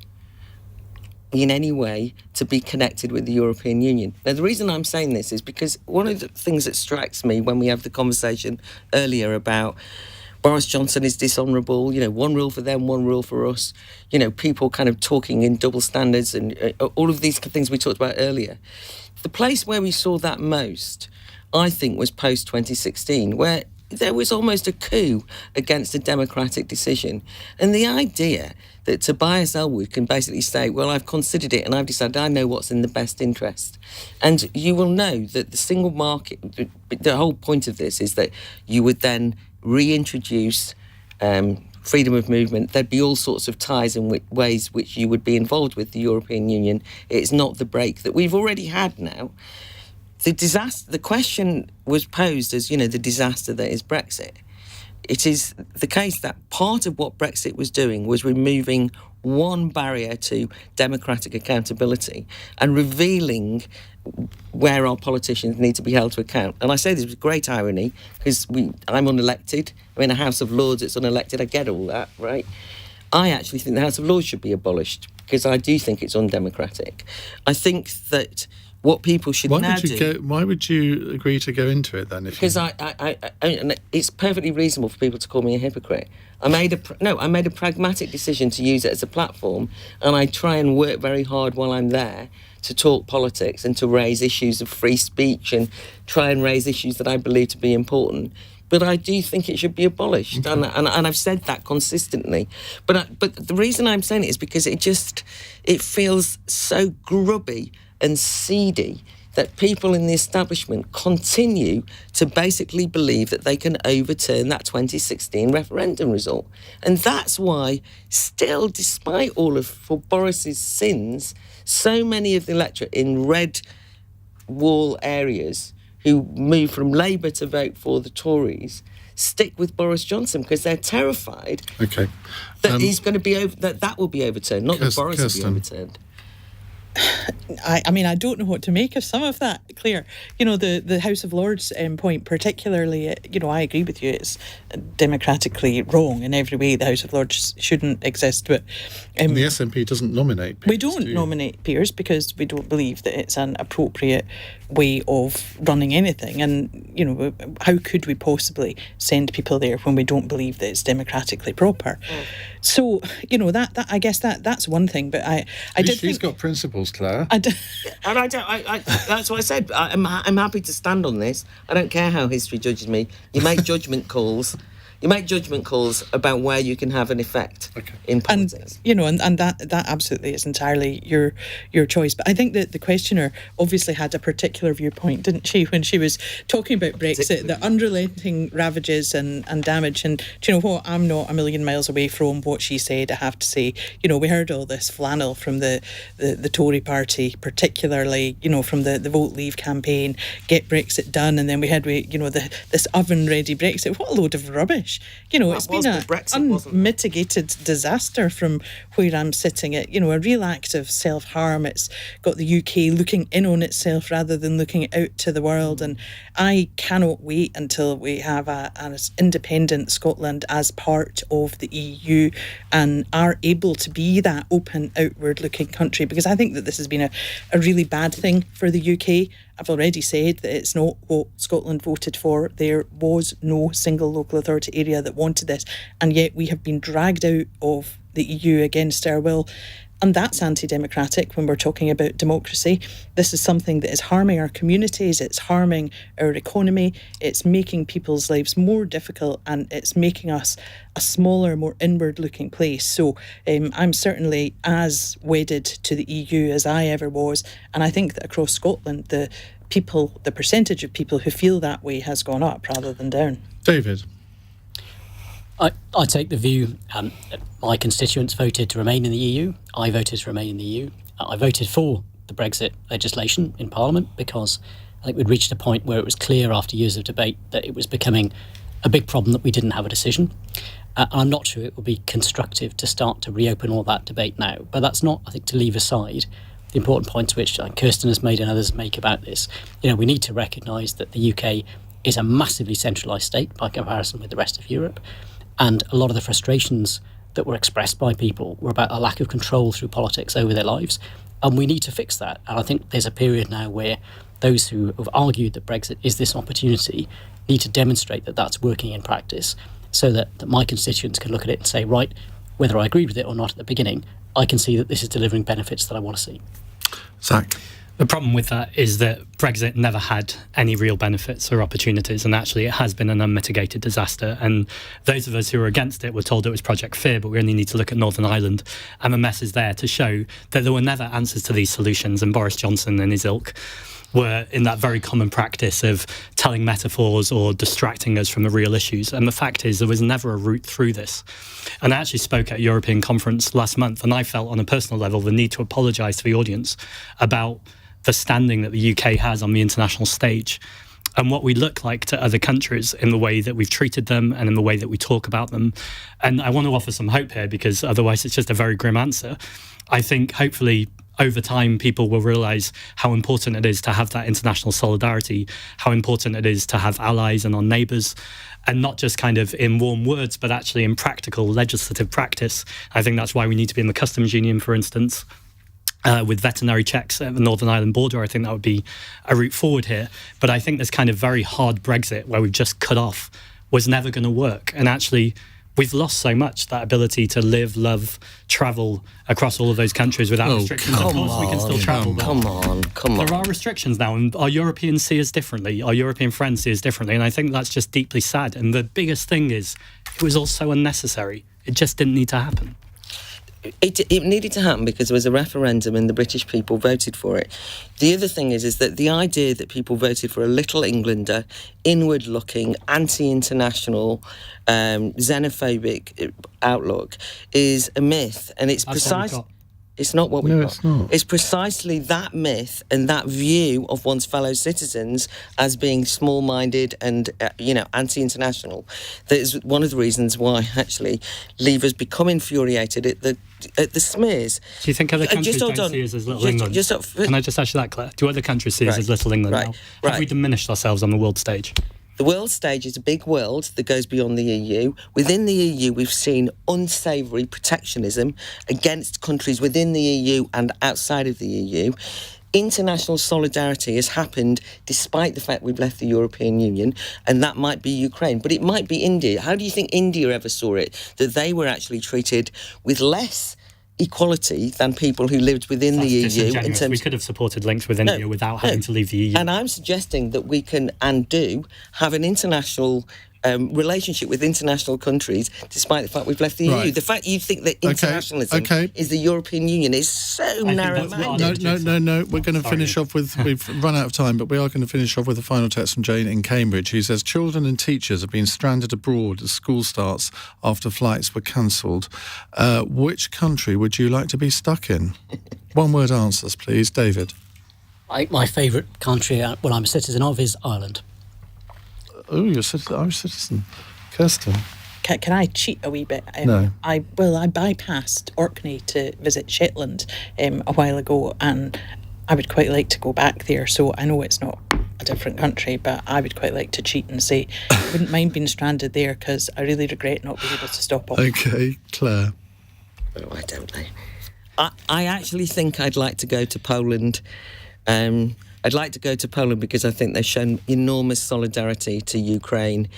in any way to be connected with the European Union. Now, the reason I'm saying this is because one of the things that strikes me when we have the conversation earlier about Boris Johnson is dishonourable, one rule for them, one rule for us, people kind of talking in double standards and all of these things we talked about earlier. The place where we saw that most, I think, was post-2016, where there was almost a coup against a democratic decision. And the idea that Tobias Ellwood can basically say, well, I've considered it and I've decided I know what's in the best interest. And you will know that the single market, the whole point of this is that you would then reintroduce freedom of movement. There'd be all sorts of ties and ways which you would be involved with the European Union. It's not the break that we've already had now. The question was posed as, the disaster that is Brexit. It is the case that part of what Brexit was doing was removing one barrier to democratic accountability and revealing where our politicians need to be held to account. And I say this with great irony because I'm unelected. I'm in a House of Lords that's unelected. I get all that, right? I actually think the House of Lords should be abolished because I do think it's undemocratic. I think that what people should now do... Why would you agree to go into it then? Because it's perfectly reasonable for people to call me a hypocrite. I made a pragmatic decision to use it as a platform, and I try and work very hard while I'm there to talk politics and to raise issues of free speech and try and raise issues that I believe to be important. But I do think it should be abolished, and I've said that consistently. But the reason I'm saying it is because it feels so grubby and seedy that people in the establishment continue to basically believe that they can overturn that 2016 referendum result. And that's why, still, despite for Boris's sins, so many of the electorate in red wall areas who move from Labour to vote for the Tories stick with Boris Johnson because they're terrified that he's going to be that will be overturned, not that Boris will be overturned. I don't know what to make of some of that, Claire. The House of Lords point particularly, I agree with you, it's democratically wrong in every way. The House of Lords shouldn't exist. But the SNP doesn't nominate peers. We don't nominate peers because we don't believe that it's an appropriate way of running anything. And, how could we possibly send people there when we don't believe that it's democratically proper? So, that I guess that's one thing. But She's got principles, Claire. That's what I said. I'm happy to stand on this. I don't care how history judges me. You make judgment calls. You make judgment calls about where you can have an effect in politics. And that absolutely is entirely your choice. But I think that the questioner obviously had a particular viewpoint, didn't she, when she was talking about Brexit, the unrelenting ravages and damage. And do you know what? I'm not a million miles away from what she said, I have to say. We heard all this flannel from the Tory party, particularly, from the Vote Leave campaign, get Brexit done. And then we had, this oven-ready Brexit. What a load of rubbish. It's been an unmitigated disaster from where I'm sitting. A real act of self-harm. It's got the UK looking in on itself rather than looking out to the world. And I cannot wait until we have an independent Scotland as part of the EU and are able to be that open, outward-looking country, because I think that this has been a really bad thing for the UK. I've already said that it's not what Scotland voted for. There was no single local authority area that wanted this, and yet we have been dragged out of the the EU against our will. And that's anti-democratic when we're talking about democracy. This is something that is harming our communities, it's harming our economy, it's making people's lives more difficult, and it's making us a smaller, more inward-looking place. So I'm certainly as wedded to the EU as I ever was. And I think that across Scotland, the percentage of people who feel that way has gone up rather than down. David? I take the view that my constituents voted to remain in the EU. I voted to remain in the EU. I voted for the Brexit legislation in Parliament because I think we'd reached a point where it was clear after years of debate that it was becoming a big problem that we didn't have a decision. I'm not sure it will be constructive to start to reopen all that debate now. But that's not, I think, to leave aside the important points which Kirsten has made and others make about this. We need to recognise that the UK is a massively centralised state by comparison with the rest of Europe. And a lot of the frustrations that were expressed by people were about a lack of control through politics over their lives. And we need to fix that. And I think there's a period now where those who have argued that Brexit is this opportunity need to demonstrate that that's working in practice so that my constituents can look at it and say, right, whether I agreed with it or not at the beginning, I can see that this is delivering benefits that I want to see. Zack? The problem with that is that Brexit never had any real benefits or opportunities, and actually it has been an unmitigated disaster. And those of us who were against it were told it was Project Fear, but we only need to look at Northern Ireland, and the mess is there to show that there were never answers to these solutions, and Boris Johnson and his ilk were in that very common practice of telling metaphors or distracting us from the real issues. And the fact is, there was never a route through this. And I actually spoke at a European conference last month, and I felt on a personal level the need to apologise to the audience about the standing that the UK has on the international stage and what we look like to other countries in the way that we've treated them and in the way that we talk about them. And I want to offer some hope here, because otherwise it's just a very grim answer. I think hopefully over time people will realise how important it is to have that international solidarity, how important it is to have allies and our neighbours, and not just kind of in warm words, but actually in practical legislative practice. I think that's why we need to be in the customs union, for instance. With veterinary checks at the Northern Ireland border, I think that would be a route forward here. But I think this kind of very hard Brexit where we've just cut off was never going to work. And actually, we've lost so much, that ability to live, love, travel across all of those countries without restrictions. Of course, we can still travel. Come on. There are restrictions now, and our Europeans see us differently. Our European friends see us differently. And I think that's just deeply sad. And the biggest thing is, it was all so unnecessary. It just didn't need to happen. It needed to happen because there was a referendum and the British people voted for it. The other thing is that the idea that people voted for a little Englander, inward-looking, anti-international, xenophobic outlook is a myth, and it's precisely... It's not what we've got. It's not. It's precisely that myth and that view of one's fellow citizens as being small-minded and, anti-international that is one of the reasons why, actually, Leavers become infuriated at the smears. Do you think other countries don't see us as Little England? Can I just ask you that, Claire? Do other countries see us as Little England now? Have we diminished ourselves on the world stage? The world stage is a big world that goes beyond the EU. Within the EU, we've seen unsavoury protectionism against countries within the EU and outside of the EU. International solidarity has happened despite the fact we've left the European Union, and that might be Ukraine, but it might be India. How do you think India ever saw it, that they were actually treated with less equality than people who lived within the EU? In terms, we could have supported links with India without having to leave the EU. And I'm suggesting that we can and do have an international relationship with international countries, despite the fact we've left the EU. The fact you think that internationalism is the European Union is so narrow-minded. No. We're going to finish off with... We've run out of time, but we are going to finish off with a final text from Jane in Cambridge, who says, children and teachers have been stranded abroad as school starts after flights were cancelled. Which country would you like to be stuck in? One-word answers, please. David? My favourite country, I'm a citizen of, is Ireland. Oh, you're an Irish citizen. Kirsten? Can I cheat a wee bit? No. I bypassed Orkney to visit Shetland a while ago, and I would quite like to go back there. So I know it's not a different country, but I would quite like to cheat and say I wouldn't mind being stranded there because I really regret not being able to stop off. Okay, Claire? Oh, I don't know. I actually think I'd like to go to Poland. I'd like to go to Poland because I think they've shown enormous solidarity to Ukraine.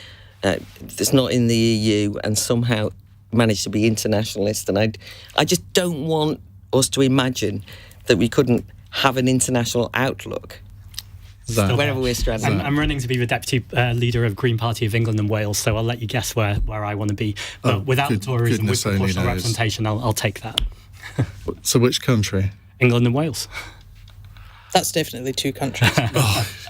It's not in the EU, and somehow managed to be internationalist, and I just don't want us to imagine that we couldn't have an international outlook. Wherever we're stranded. I'm running to be the deputy leader of Green Party of England and Wales, so I'll let you guess where I want to be. But without the Tories and with proportional representation, I'll take that. So which country? England and Wales. That's definitely two countries.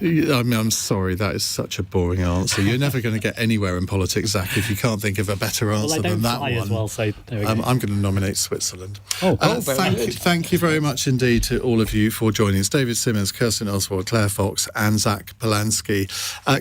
I'm sorry, that is such a boring answer. You're never going to get anywhere in politics, Zach, if you can't think of a better answer than that one. As well, so there we go. I'm going to nominate Switzerland. Thank you very much indeed to all of you for joining us. David Simmonds, Kirsten Oswald, Claire Fox and Zack Polanski.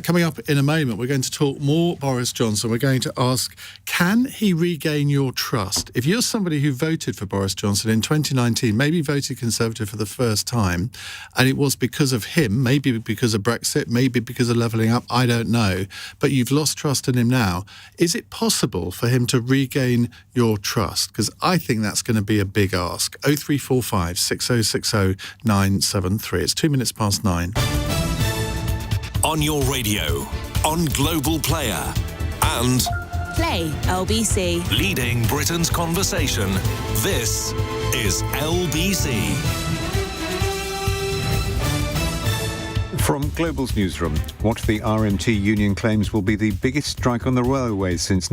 Coming up in a moment, we're going to talk more Boris Johnson. We're going to ask, can he regain your trust? If you're somebody who voted for Boris Johnson in 2019, maybe voted Conservative for the first time, and it was because of him, maybe because of Brexit, maybe because of levelling up, I don't know, but you've lost trust in him now. Is it possible for him to regain your trust? Because I think that's going to be a big ask. 0345 6060 973. It's 9:02. On your radio, on Global Player, and Play LBC. leading Britain's conversation. This is LBC. From Global's newsroom, what the RMT union claims will be the biggest strike on the railways since